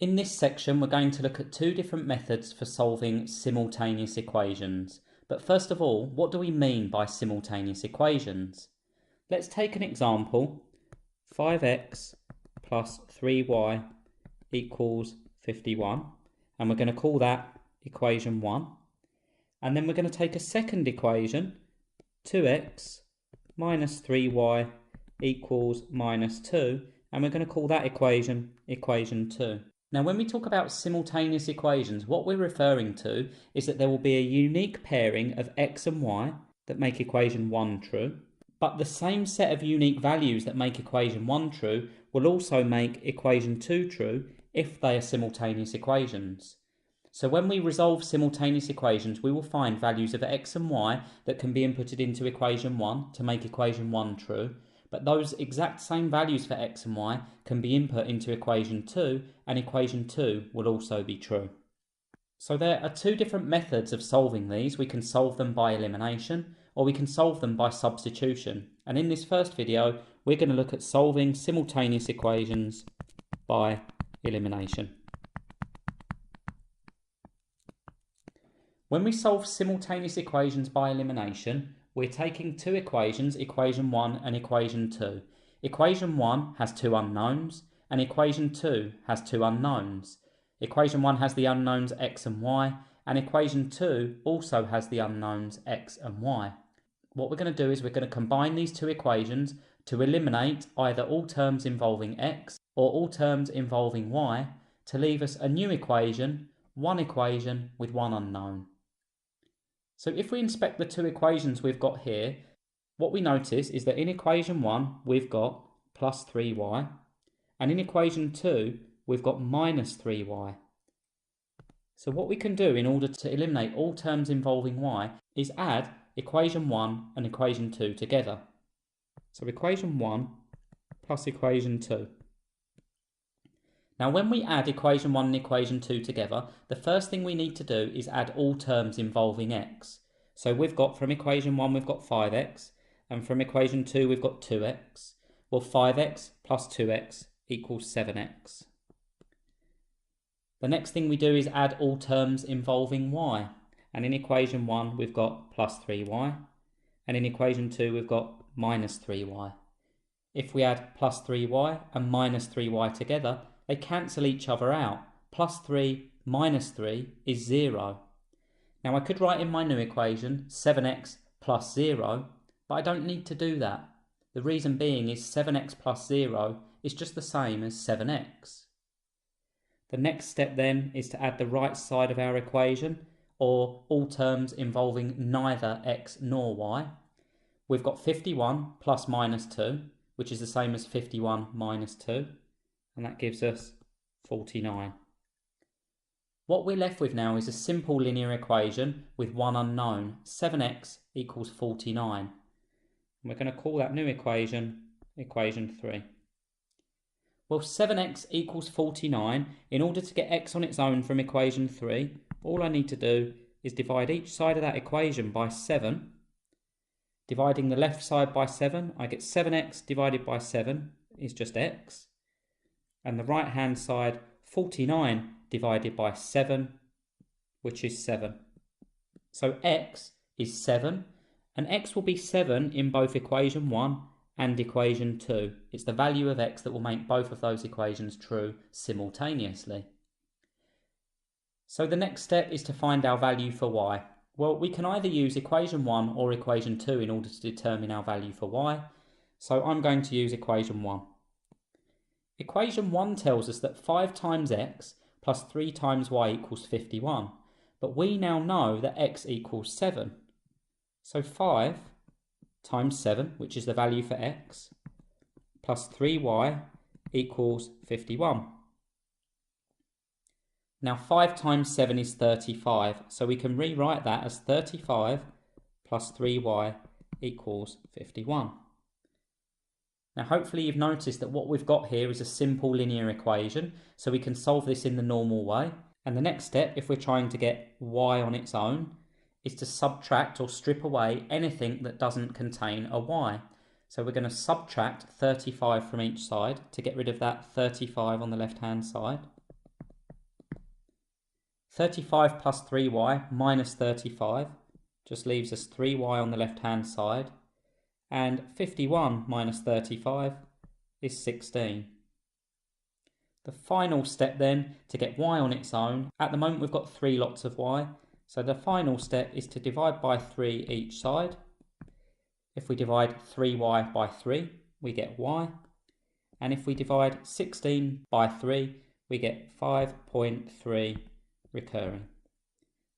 In this section, we're going to look at two different methods for solving simultaneous equations. But first of all, what do we mean by simultaneous equations? Let's take an example. 5x plus 3y equals 51. And we're going to call that equation 1. And then we're going to take a second equation, 2x minus 3y equals minus 2. And we're going to call that equation 2. Now, when we talk about simultaneous equations, what we're referring to is that there will be a unique pairing of x and y that make equation 1 true, but the same set of unique values that make equation 1 true will also make equation 2 true if they are simultaneous equations. So when we resolve simultaneous equations, we will find values of x and y that can be inputted into equation 1 to make equation 1 true. But those exact same values for x and y can be input into equation 2, and equation 2 will also be true. So there are two different methods of solving these. We can solve them by elimination, or we can solve them by substitution. And in this first video, we're going to look at solving simultaneous equations by elimination. When we solve simultaneous equations by elimination, we're taking two equations, equation 1 and equation 2. Equation 1 has two unknowns, and equation 2 has two unknowns. Equation 1 has the unknowns x and y, and equation 2 also has the unknowns x and y. What we're going to do is we're going to combine these two equations to eliminate either all terms involving x or all terms involving y to leave us a new equation, one equation with one unknown. So if we inspect the two equations we've got here, what we notice is that in equation 1 we've got plus 3y, and in equation 2 we've got minus 3y. So what we can do in order to eliminate all terms involving y is add equation 1 and equation 2 together. So equation 1 plus equation 2. Now when we add equation 1 and equation 2 together, the first thing we need to do is add all terms involving x. So we've got from equation 1 we've got 5x, and from equation 2 we've got 2x. Well, 5x plus 2x equals 7x. The next thing we do is add all terms involving y. And in equation 1 we've got plus 3y, and in equation 2 we've got minus 3y. If we add plus 3y and minus 3y together, they cancel each other out. Plus 3 minus 3 is 0. Now I could write in my new equation 7x plus 0, but I don't need to do that. The reason being is 7x plus 0 is just the same as 7x. The next step then is to add the right side of our equation, or all terms involving neither x nor y. We've got 51 plus minus 2, which is the same as 51 minus 2. And that gives us 49. What we're left with now is a simple linear equation with one unknown. 7x equals 49. And we're going to call that new equation, equation 3. Well, 7x equals 49. In order to get x on its own from equation 3, all I need to do is divide each side of that equation by 7. Dividing the left side by 7, I get 7x divided by 7 is just x. And the right hand side, 49 divided by 7, which is 7. So x is 7, and x will be 7 in both equation 1 and equation 2. It's the value of x that will make both of those equations true simultaneously. So the next step is to find our value for y. Well, we can either use equation 1 or equation 2 in order to determine our value for y. So I'm going to use equation 1. Equation 1 tells us that 5 times x plus 3 times y equals 51. But we now know that x equals 7. So 5 times 7, which is the value for x, plus 3y equals 51. Now 5 times 7 is 35, so we can rewrite that as 35 plus 3y equals 51. Now hopefully you've noticed that what we've got here is a simple linear equation, so we can solve this in the normal way. And the next step, if we're trying to get y on its own, is to subtract or strip away anything that doesn't contain a y. So we're going to subtract 35 from each side to get rid of that 35 on the left hand side. 35 plus 3y minus 35 just leaves us 3y on the left-hand side. And 51 minus 35 is 16. The final step then, to get y on its own, at the moment we've got 3 lots of y, so the final step is to divide by 3 each side. If we divide 3y by 3, we get y, and if we divide 16 by 3, we get 5.3 recurring.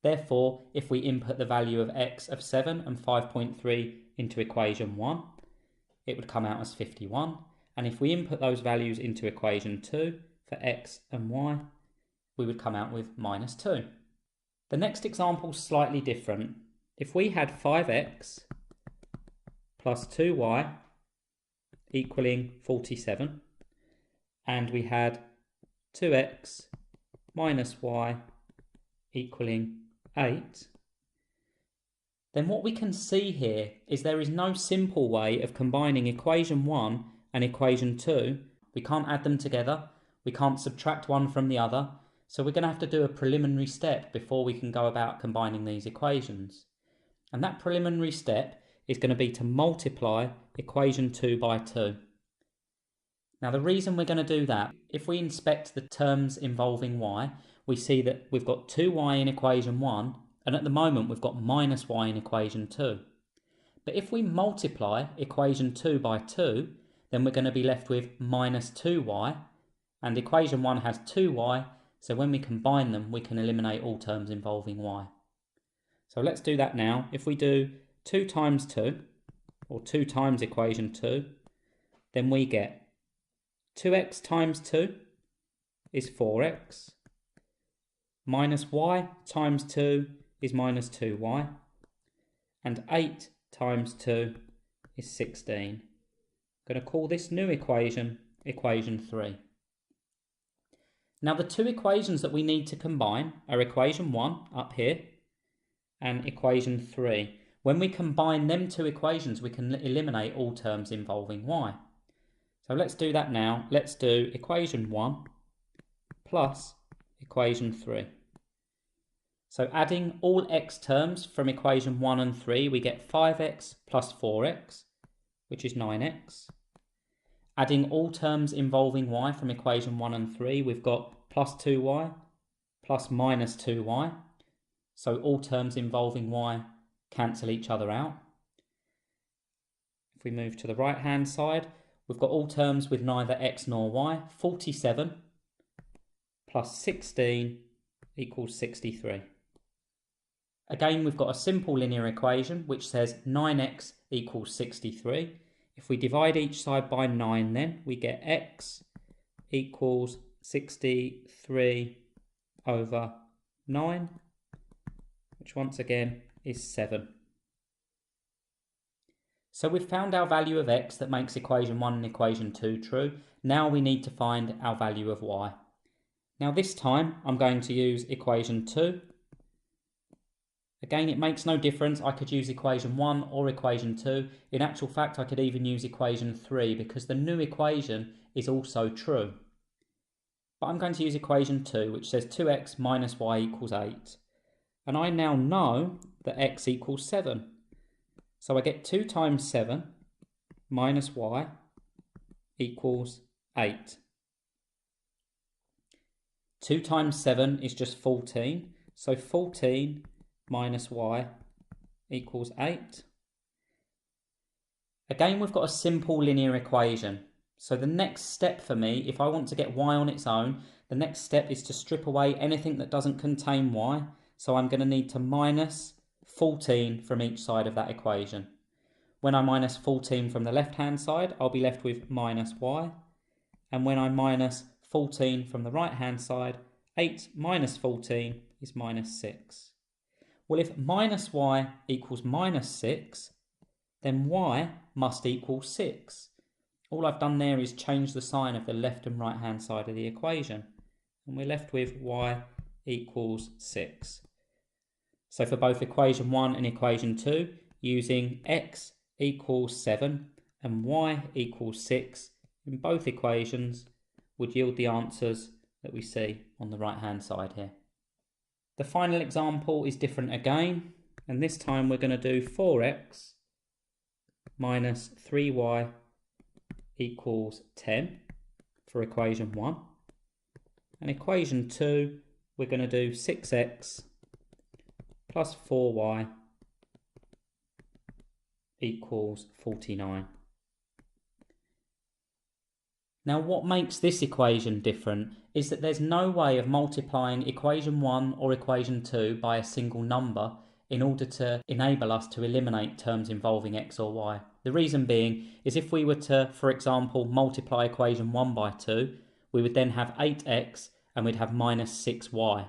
Therefore, if we input the value of x of 7 and 5.3 into equation 1, it would come out as 51, and if we input those values into equation 2, for x and y, we would come out with minus 2. The next example is slightly different. If we had 5x plus 2y equaling 47, and we had 2x minus y equaling 8, then what we can see here is there is no simple way of combining equation 1 and equation 2. We can't add them together. We can't subtract one from the other, so we're going to have to do a preliminary step before we can go about combining these equations. And that preliminary step is going to be to multiply equation 2 by 2. Now the reason we're going to do that, if we inspect the terms involving y, we see that we've got 2y in equation 1, and at the moment we've got minus y in equation 2. But if we multiply equation 2 by 2, then we're going to be left with minus 2y, and equation 1 has 2y, so when we combine them, we can eliminate all terms involving y. So let's do that now. If we do 2 times 2, or 2 times equation 2, then we get 2x times 2 is 4x, minus y times 2 is minus 2y, and 8 times 2 is 16. I'm going to call this new equation, equation 3. Now the two equations that we need to combine are equation 1 up here and equation 3. When we combine them two equations, we can eliminate all terms involving y. So let's do that now. Let's do equation 1 plus equation 3. So adding all x terms from equation 1 and 3, we get 5x plus 4x, which is 9x. Adding all terms involving y from equation 1 and 3, we've got plus 2y plus minus 2y. So all terms involving y cancel each other out. If we move to the right hand side, we've got all terms with neither x nor y. 47 plus 16 equals 63. Again, we've got a simple linear equation which says 9x equals 63. If we divide each side by 9, then we get x equals 63 over 9, which once again is 7. So we've found our value of x that makes equation 1 and equation 2 true. Now we need to find our value of y. Now this time I'm going to use equation 2. Again, it makes no difference. I could use equation 1 or equation 2. In actual fact, I could even use equation 3 because the new equation is also true. But I'm going to use equation 2, which says 2x minus y equals 8. And I now know that x equals 7. So I get 2 times 7 minus y equals 8. 2 times 7 is just 14. So 14 minus y equals 8. Again, we've got a simple linear equation. So the next step for me, if I want to get y on its own, the next step is to strip away anything that doesn't contain y. So I'm going to need to minus 14 from each side of that equation. When I minus 14 from the left-hand side, I'll be left with minus y. And when I minus 14 from the right-hand side, 8 minus 14 is minus 6. Well, if minus y equals minus 6, then y must equal 6. All I've done there is change the sign of the left and right hand side of the equation. And we're left with y equals 6. So for both equation 1 and equation 2, using x equals 7 and y equals 6 in both equations would yield the answers that we see on the right hand side here. The final example is different again, and this time we're going to do 4x minus 3y equals 10 for equation 1. And equation 2, we're going to do 6x plus 4y equals 49. Now what makes this equation different is that there's no way of multiplying equation 1 or equation 2 by a single number in order to enable us to eliminate terms involving x or y. The reason being is if we were to, for example, multiply equation 1 by 2, we would then have 8x and we'd have minus 6y.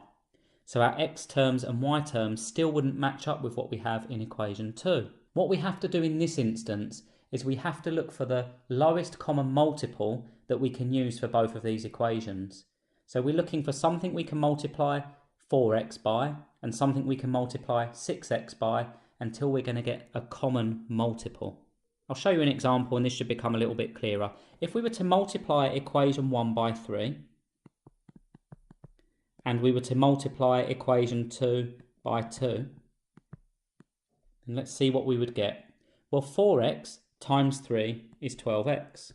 So our x terms and y terms still wouldn't match up with what we have in equation 2. What we have to do in this instance is we have to look for the lowest common multiple that we can use for both of these equations. So we're looking for something we can multiply 4x by and something we can multiply 6x by until we're going to get a common multiple. I'll show you an example and this should become a little bit clearer. If we were to multiply equation 1 by 3 and we were to multiply equation 2 by 2, and let's see what we would get. Well, 4x times 3 is 12x.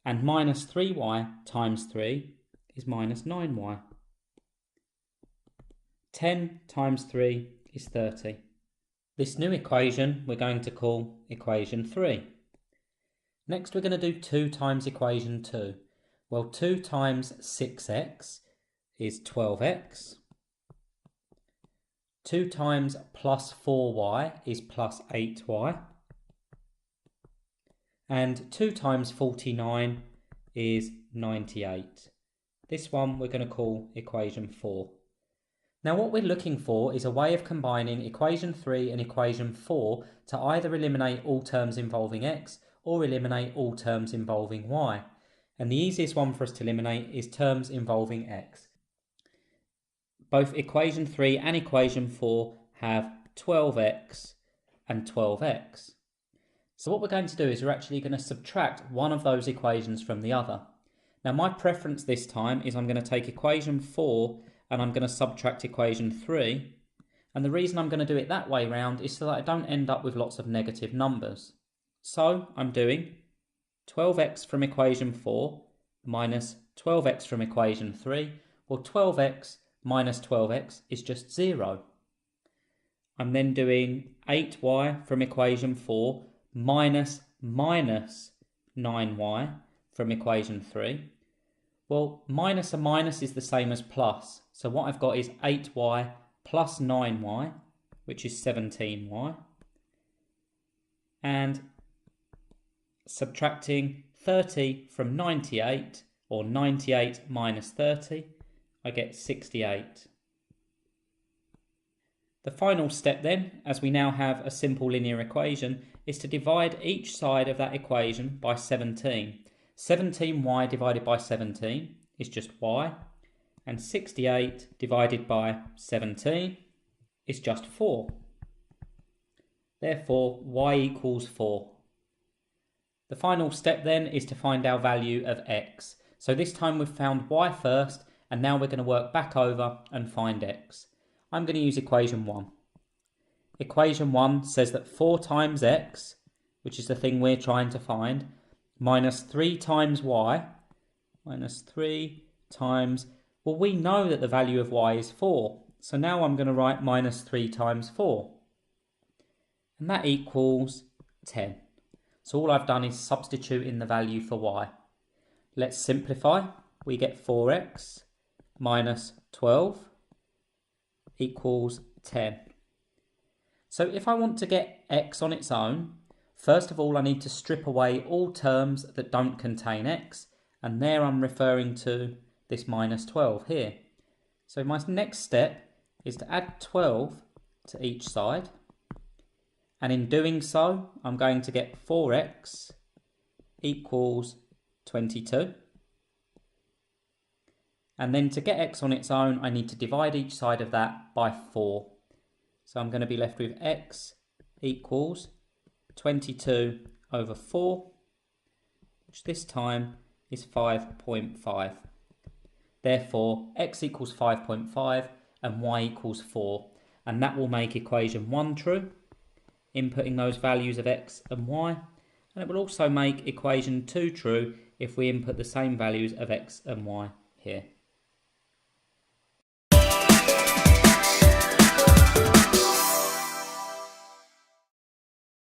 And minus 3y times 3 is minus 9y. 10 times 3 is 30. This new equation we're going to call equation 3. Next we're going to do 2 times equation 2. Well, 2 times 6x is 12x. 2 times plus 4y is plus 8y. And 2 times 49 is 98. This one we're going to call equation 4. Now what we're looking for is a way of combining equation 3 and equation 4 to either eliminate all terms involving x or eliminate all terms involving y. And the easiest one for us to eliminate is terms involving x. Both equation 3 and equation 4 have 12x and 12x. So what we're going to do is we're actually going to subtract one of those equations from the other. Now my preference this time is I'm going to take equation 4 and I'm going to subtract equation 3. And the reason I'm going to do it that way round is so that I don't end up with lots of negative numbers. So I'm doing 12x from equation 4 minus 12x from equation 3. Well, 12x minus 12x is just 0. I'm then doing 8y from equation 4 minus 9y from equation 3. Well, minus a minus is the same as plus. So what I've got is 8y plus 9y, which is 17y. And subtracting 30 from 98, or 98 minus 30, I get 68. The final step then, as we now have a simple linear equation, is to divide each side of that equation by 17. 17y divided by 17 is just y, and 68 divided by 17 is just 4. Therefore, y equals 4. The final step then is to find our value of x. So this time we've found y first, and now we're going to work back over and find x. I'm going to use equation 1. Equation 1 says that 4 times x, which is the thing we're trying to find, minus 3 times y, minus 3 times, well, we know that the value of y is 4. So now I'm going to write minus 3 times 4. And that equals 10. So all I've done is substitute in the value for y. Let's simplify. We get 4x minus 12 equals 10. So if I want to get x on its own, first of all I need to strip away all terms that don't contain x, and there I'm referring to this minus 12 here. So my next step is to add 12 to each side, and in doing so I'm going to get 4x equals 22. And then to get x on its own, I need to divide each side of that by 4. So I'm going to be left with x equals 22 over 4, which this time is 5.5. Therefore, x equals 5.5, and y equals 4. And that will make equation 1 true, inputting those values of x and y. And it will also make equation 2 true if we input the same values of x and y here.